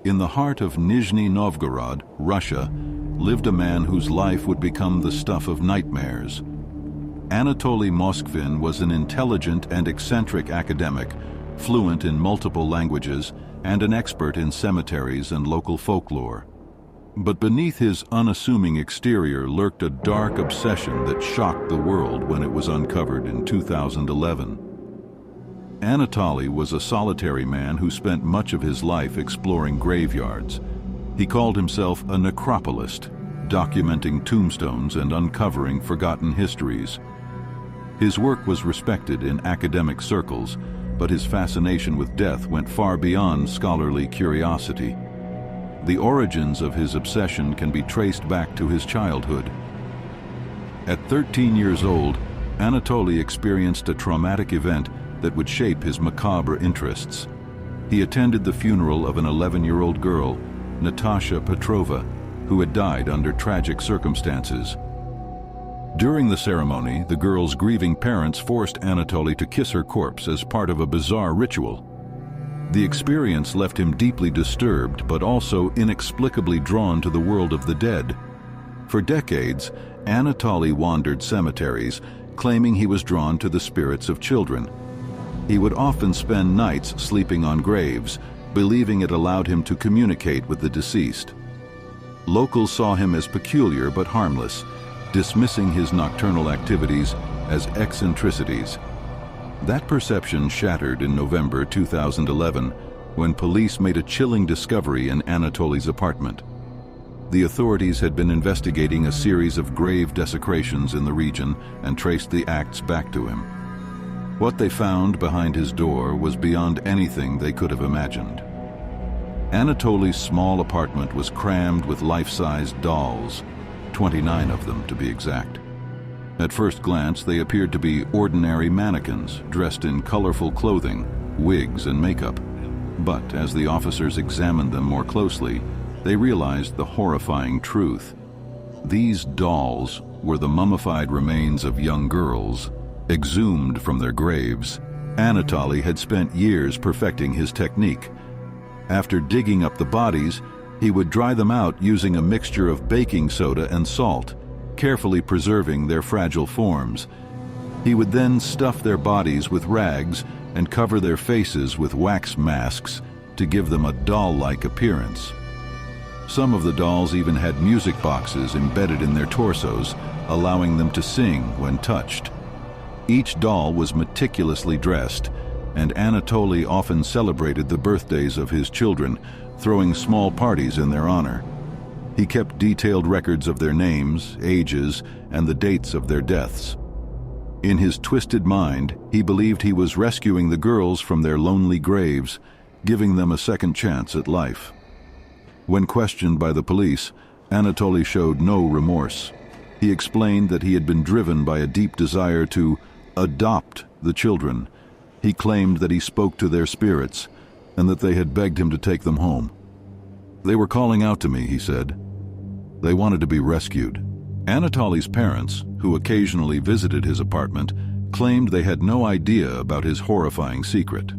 In the heart of Nizhny Novgorod, Russia, lived a man whose life would become the stuff of nightmares. Anatoly Moskvin was an intelligent and eccentric academic, fluent in multiple languages, and an expert in cemeteries and local folklore. But beneath his unassuming exterior lurked a dark obsession that shocked the world when it was uncovered in 2011. Anatoly was a solitary man who spent much of his life exploring graveyards. He called himself a necropolist, documenting tombstones and uncovering forgotten histories. His work was respected in academic circles, but his fascination with death went far beyond scholarly curiosity. The origins of his obsession can be traced back to his childhood. At 13 years old, Anatoly experienced a traumatic event that would shape his macabre interests. He attended the funeral of an 11-year-old girl, Natasha Petrova, who had died under tragic circumstances. During the ceremony, the girl's grieving parents forced Anatoly to kiss her corpse as part of a bizarre ritual. The experience left him deeply disturbed, but also inexplicably drawn to the world of the dead. For decades, Anatoly wandered cemeteries, claiming he was drawn to the spirits of children. He would often spend nights sleeping on graves, believing it allowed him to communicate with the deceased. Locals saw him as peculiar but harmless, dismissing his nocturnal activities as eccentricities. That perception shattered in November 2011 when police made a chilling discovery in Anatoly's apartment. The authorities had been investigating a series of grave desecrations in the region and traced the acts back to him. What they found behind his door was beyond anything they could have imagined. Anatoly's small apartment was crammed with life-sized dolls, 29 of them to be exact. At first glance, they appeared to be ordinary mannequins dressed in colorful clothing, wigs, and makeup. But as the officers examined them more closely, they realized the horrifying truth. These dolls were the mummified remains of young girls, exhumed from their graves. Anatoly had spent years perfecting his technique. After digging up the bodies, he would dry them out using a mixture of baking soda and salt, carefully preserving their fragile forms. He would then stuff their bodies with rags and cover their faces with wax masks to give them a doll-like appearance. Some of the dolls even had music boxes embedded in their torsos, allowing them to sing when touched. Each doll was meticulously dressed, and Anatoly often celebrated the birthdays of his children, throwing small parties in their honor. He kept detailed records of their names, ages, and the dates of their deaths. In his twisted mind, he believed he was rescuing the girls from their lonely graves, giving them a second chance at life. When questioned by the police, Anatoly showed no remorse. He explained that he had been driven by a deep desire to adopt the children. He claimed that he spoke to their spirits and that they had begged him to take them home. They were calling out to me, he said. They wanted to be rescued. Anatoly's parents, who occasionally visited his apartment, claimed they had no idea about his horrifying secret.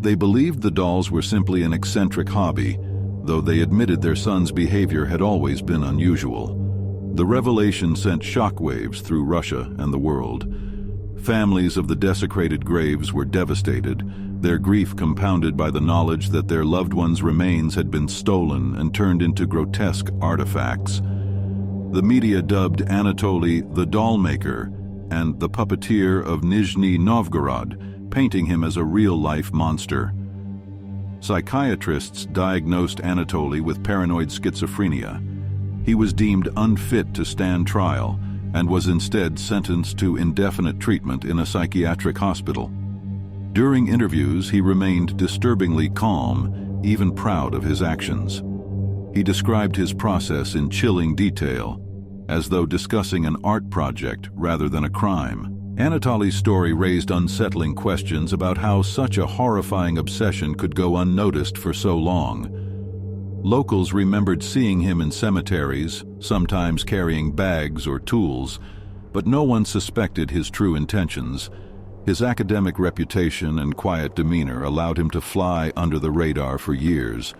They believed the dolls were simply an eccentric hobby, though they admitted their son's behavior had always been unusual. The revelation sent shockwaves through Russia and the world. Families of the desecrated graves were devastated, their grief compounded by the knowledge that their loved ones' remains had been stolen and turned into grotesque artifacts. The media dubbed Anatoly the Dollmaker and the puppeteer of Nizhny Novgorod, painting him as a real-life monster. Psychiatrists diagnosed Anatoly with paranoid schizophrenia. He was deemed unfit to stand trial and was instead sentenced to indefinite treatment in a psychiatric hospital. During interviews, he remained disturbingly calm, even proud of his actions. He described his process in chilling detail, as though discussing an art project rather than a crime. Anatoly's story raised unsettling questions about how such a horrifying obsession could go unnoticed for so long. Locals remembered seeing him in cemeteries, sometimes carrying bags or tools, but no one suspected his true intentions. His academic reputation and quiet demeanor allowed him to fly under the radar for years.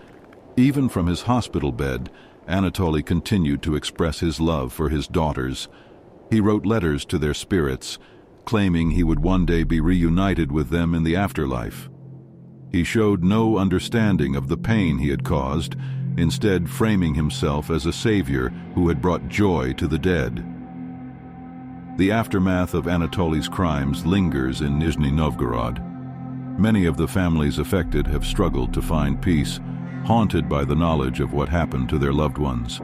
Even from his hospital bed, Anatoly continued to express his love for his daughters. He wrote letters to their spirits, claiming he would one day be reunited with them in the afterlife. He showed no understanding of the pain he had caused, instead framing himself as a savior who had brought joy to the dead. The aftermath of Anatoly's crimes lingers in Nizhny Novgorod. Many of the families affected have struggled to find peace, haunted by the knowledge of what happened to their loved ones.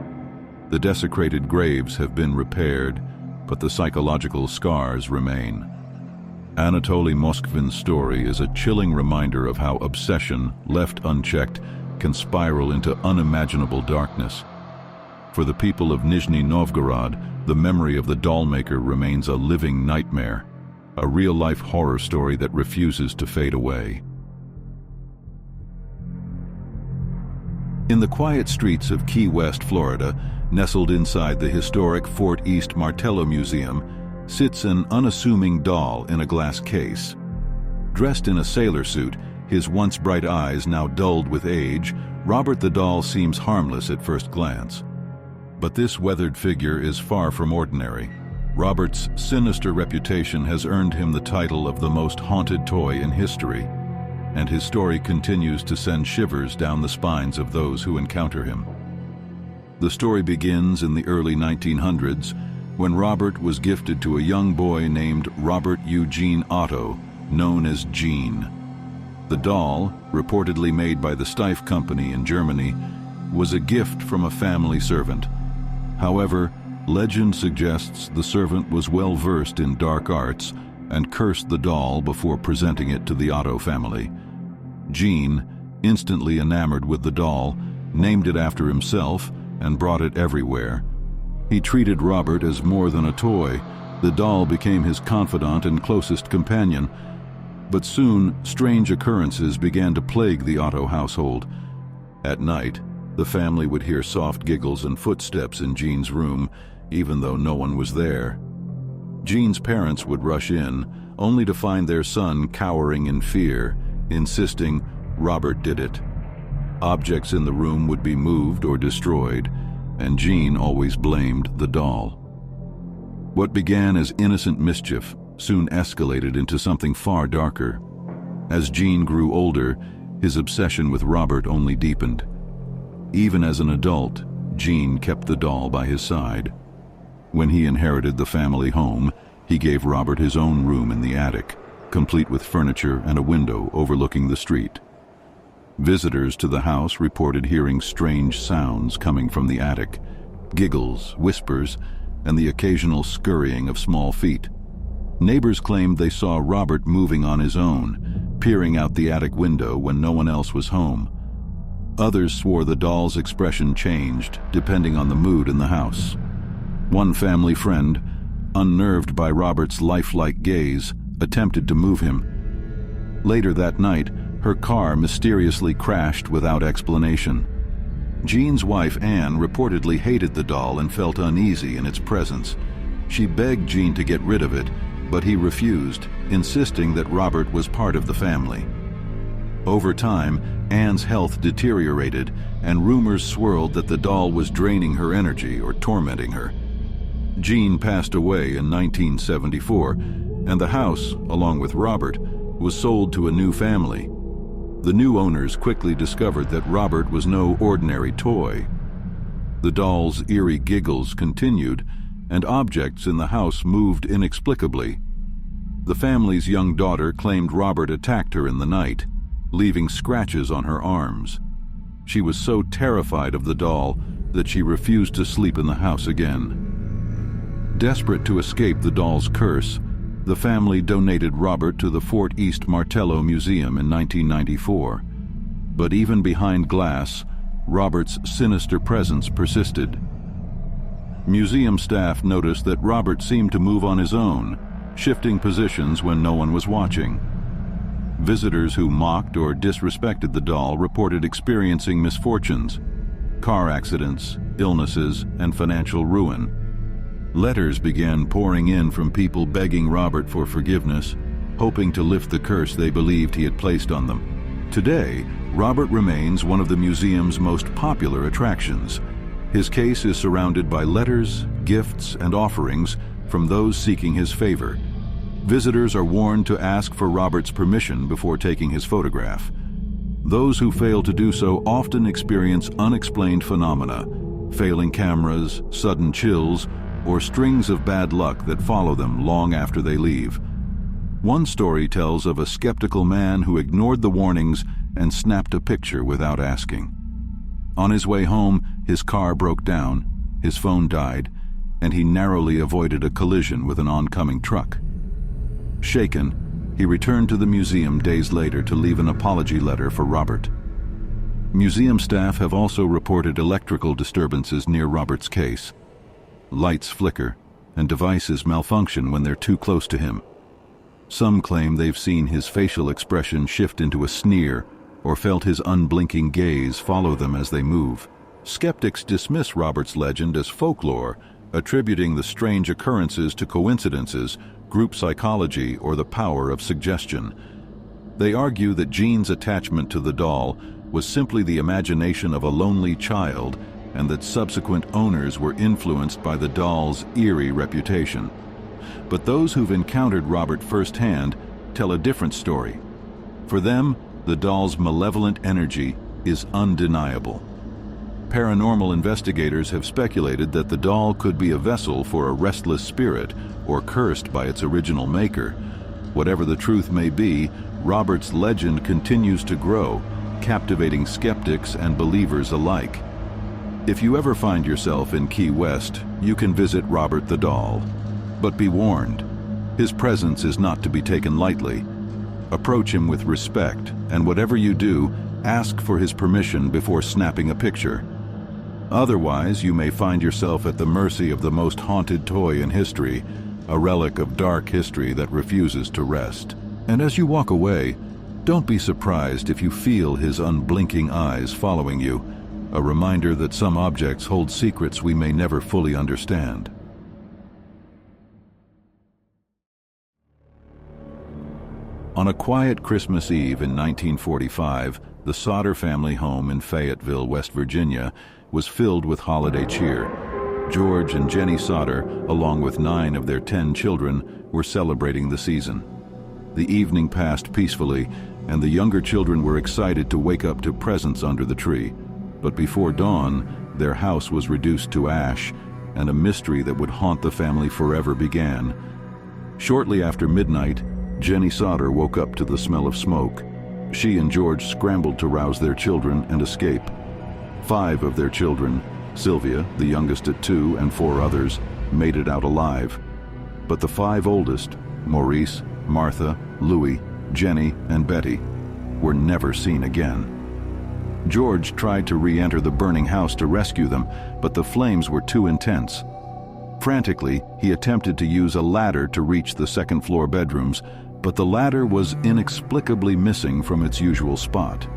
The desecrated graves have been repaired, but the psychological scars remain. Anatoly Moskvin's story is a chilling reminder of how obsession, left unchecked, can spiral into unimaginable darkness. For the people of Nizhny Novgorod, the memory of the Dollmaker remains a living nightmare, a real-life horror story that refuses to fade away. In the quiet streets of Key West, Florida, nestled inside the historic Fort East Martello Museum, sits an unassuming doll in a glass case. Dressed in a sailor suit, his once bright eyes now dulled with age, Robert the doll seems harmless at first glance. But this weathered figure is far from ordinary. Robert's sinister reputation has earned him the title of the most haunted toy in history, and his story continues to send shivers down the spines of those who encounter him. The story begins in the early 1900s, when Robert was gifted to a young boy named Robert Eugene Otto, known as Gene. The doll, reportedly made by the Steiff Company in Germany, was a gift from a family servant. However, legend suggests the servant was well versed in dark arts and cursed the doll before presenting it to the Otto family. Gene, instantly enamored with the doll, named it after himself and brought it everywhere. He treated Robert as more than a toy. The doll became his confidant and closest companion. But soon, strange occurrences began to plague the Otto household. At night, the family would hear soft giggles and footsteps in Gene's room, even though no one was there. Gene's parents would rush in, only to find their son cowering in fear, insisting Robert did it. Objects in the room would be moved or destroyed, and Gene always blamed the doll. What began as innocent mischief soon escalated into something far darker. As Gene grew older, his obsession with Robert only deepened. Even as an adult, Gene kept the doll by his side. When he inherited the family home, he gave Robert his own room in the attic, complete with furniture and a window overlooking the street. Visitors to the house reported hearing strange sounds coming from the attic, giggles, whispers, and the occasional scurrying of small feet. Neighbors claimed they saw Robert moving on his own, peering out the attic window when no one else was home. Others swore the doll's expression changed depending on the mood in the house. One family friend, unnerved by Robert's lifelike gaze, attempted to move him. Later that night, her car mysteriously crashed without explanation. Gene's wife, Anne, reportedly hated the doll and felt uneasy in its presence. She begged Gene to get rid of it, but he refused, insisting that Robert was part of the family. Over time, Anne's health deteriorated, and rumors swirled that the doll was draining her energy or tormenting her. Gene passed away in 1974, and the house, along with Robert, was sold to a new family. The new owners quickly discovered that Robert was no ordinary toy. The doll's eerie giggles continued, and objects in the house moved inexplicably. The family's young daughter claimed Robert attacked her in the night, leaving scratches on her arms. She was so terrified of the doll that she refused to sleep in the house again. Desperate to escape the doll's curse, the family donated Robert to the Fort East Martello Museum in 1994. But even behind glass, Robert's sinister presence persisted. Museum staff noticed that Robert seemed to move on his own, shifting positions when no one was watching. Visitors who mocked or disrespected the doll reported experiencing misfortunes, car accidents, illnesses, and financial ruin. Letters began pouring in from people begging Robert for forgiveness, hoping to lift the curse they believed he had placed on them. Today, Robert remains one of the museum's most popular attractions. His case is surrounded by letters, gifts, and offerings from those seeking his favor. Visitors are warned to ask for Robert's permission before taking his photograph. Those who fail to do so often experience unexplained phenomena, failing cameras, sudden chills, or strings of bad luck that follow them long after they leave. One story tells of a skeptical man who ignored the warnings and snapped a picture without asking. On his way home, his car broke down, his phone died, and he narrowly avoided a collision with an oncoming truck. Shaken, he returned to the museum days later to leave an apology letter for Robert. Museum staff have also reported electrical disturbances near Robert's case. Lights flicker, and devices malfunction when they're too close to him. Some claim they've seen his facial expression shift into a sneer or felt his unblinking gaze follow them as they move. Skeptics dismiss Robert's legend as folklore, attributing the strange occurrences to coincidences, group psychology, or the power of suggestion. They argue that Jean's attachment to the doll was simply the imagination of a lonely child, and that subsequent owners were influenced by the doll's eerie reputation. But those who've encountered Robert firsthand tell a different story. For them, the doll's malevolent energy is undeniable. Paranormal investigators have speculated that the doll could be a vessel for a restless spirit or cursed by its original maker. Whatever the truth may be, Robert's legend continues to grow, captivating skeptics and believers alike. If you ever find yourself in Key West, you can visit Robert the Doll. But be warned, his presence is not to be taken lightly. Approach him with respect, and whatever you do, ask for his permission before snapping a picture. Otherwise, you may find yourself at the mercy of the most haunted toy in history, a relic of dark history that refuses to rest. And as you walk away, don't be surprised if you feel his unblinking eyes following you, a reminder that some objects hold secrets we may never fully understand. On a quiet Christmas Eve in 1945, the Sodder family home in Fayetteville, West Virginia, was filled with holiday cheer. George and Jenny Sodder, along with 9 of their 10 children, were celebrating the season. The evening passed peacefully, and the younger children were excited to wake up to presents under the tree. But before dawn, their house was reduced to ash, and a mystery that would haunt the family forever began. Shortly after midnight, Jenny Sodder woke up to the smell of smoke. She and George scrambled to rouse their children and escape. 5 of their children, Sylvia, the youngest at 2, and 4 others, made it out alive. But the 5 oldest, Maurice, Martha, Louis, Jenny, and Betty, were never seen again. George tried to re-enter the burning house to rescue them, but the flames were too intense. Frantically, he attempted to use a ladder to reach the second-floor bedrooms, but the ladder was inexplicably missing from its usual spot.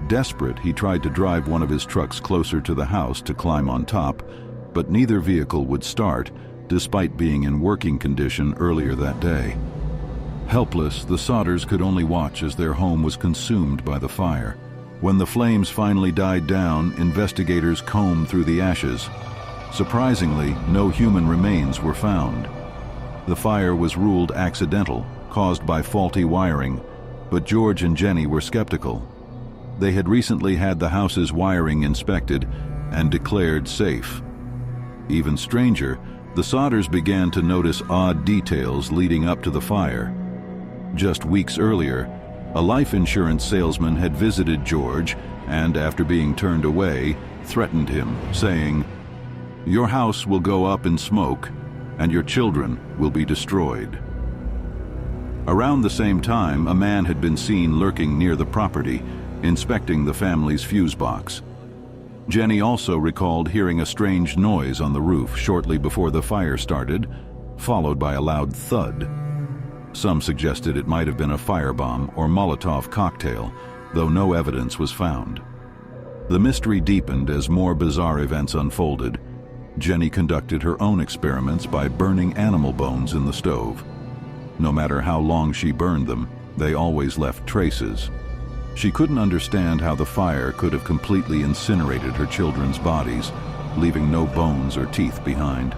Desperate, he tried to drive one of his trucks closer to the house to climb on top, but neither vehicle would start, despite being in working condition earlier that day. Helpless, the Sodders could only watch as their home was consumed by the fire. When the flames finally died down, investigators combed through the ashes. Surprisingly, no human remains were found. The fire was ruled accidental, caused by faulty wiring, but George and Jenny were skeptical. They had recently had the house's wiring inspected and declared safe. Even stranger, the Sodders began to notice odd details leading up to the fire. Just weeks earlier, a life insurance salesman had visited George and, after being turned away, threatened him, saying, "Your house will go up in smoke, and your children will be destroyed." Around the same time, a man had been seen lurking near the property, inspecting the family's fuse box. Jenny also recalled hearing a strange noise on the roof shortly before the fire started, followed by a loud thud. Some suggested it might have been a firebomb or Molotov cocktail, though no evidence was found. The mystery deepened as more bizarre events unfolded. Jenny conducted her own experiments by burning animal bones in the stove. No matter how long she burned them, they always left traces. She couldn't understand how the fire could have completely incinerated her children's bodies, leaving no bones or teeth behind.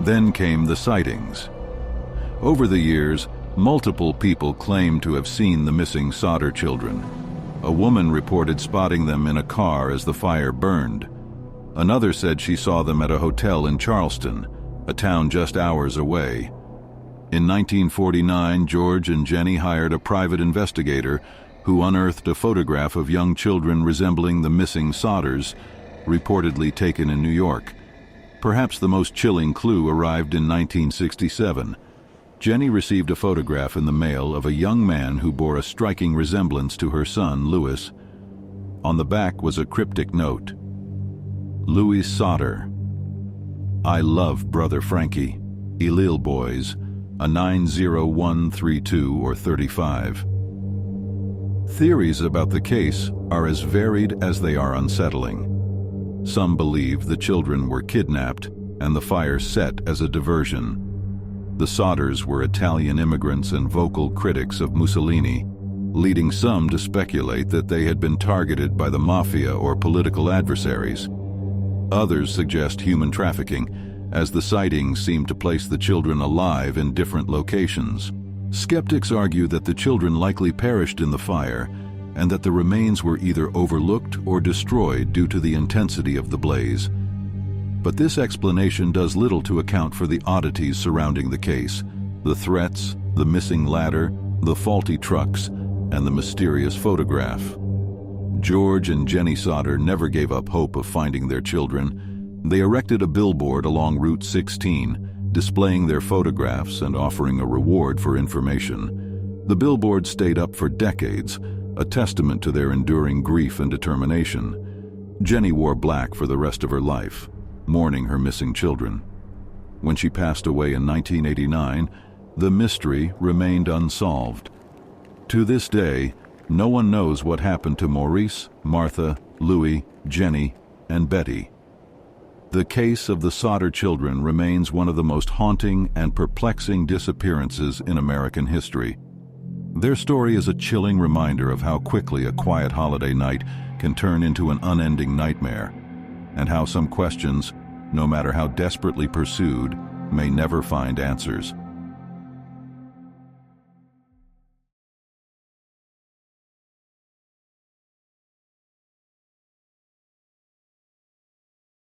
Then came the sightings. Over the years, multiple people claimed to have seen the missing Sodder children. A woman reported spotting them in a car as the fire burned. Another said she saw them at a hotel in Charleston, a town just hours away. In 1949, George and Jenny hired a private investigator who unearthed a photograph of young children resembling the missing Sodders, reportedly taken in New York. Perhaps the most chilling clue arrived in 1967. Jenny received a photograph in the mail of a young man who bore a striking resemblance to her son, Louis. On the back was a cryptic note. Louis Sodder. I love Brother Frankie. Elil Boys. A 90132 or 35. Theories about the case are as varied as they are unsettling. Some believe the children were kidnapped and the fire set as a diversion. The Sodders were Italian immigrants and vocal critics of Mussolini, leading some to speculate that they had been targeted by the mafia or political adversaries. Others suggest human trafficking, as the sightings seem to place the children alive in different locations. Skeptics argue that the children likely perished in the fire and that the remains were either overlooked or destroyed due to the intensity of the blaze. But this explanation does little to account for the oddities surrounding the case: the threats, the missing ladder, the faulty trucks, and the mysterious photograph. George and Jenny Sodder never gave up hope of finding their children. They erected a billboard along Route 16, displaying their photographs and offering a reward for information. The billboard stayed up for decades, a testament to their enduring grief and determination. Jenny wore black for the rest of her life, mourning her missing children. When she passed away in 1989, the mystery remained unsolved. To this day, no one knows what happened to Maurice, Martha, Louis, Jenny, and Betty. The case of the Sodder children remains one of the most haunting and perplexing disappearances in American history. Their story is a chilling reminder of how quickly a quiet holiday night can turn into an unending nightmare, and how some questions, no matter how desperately pursued, may never find answers.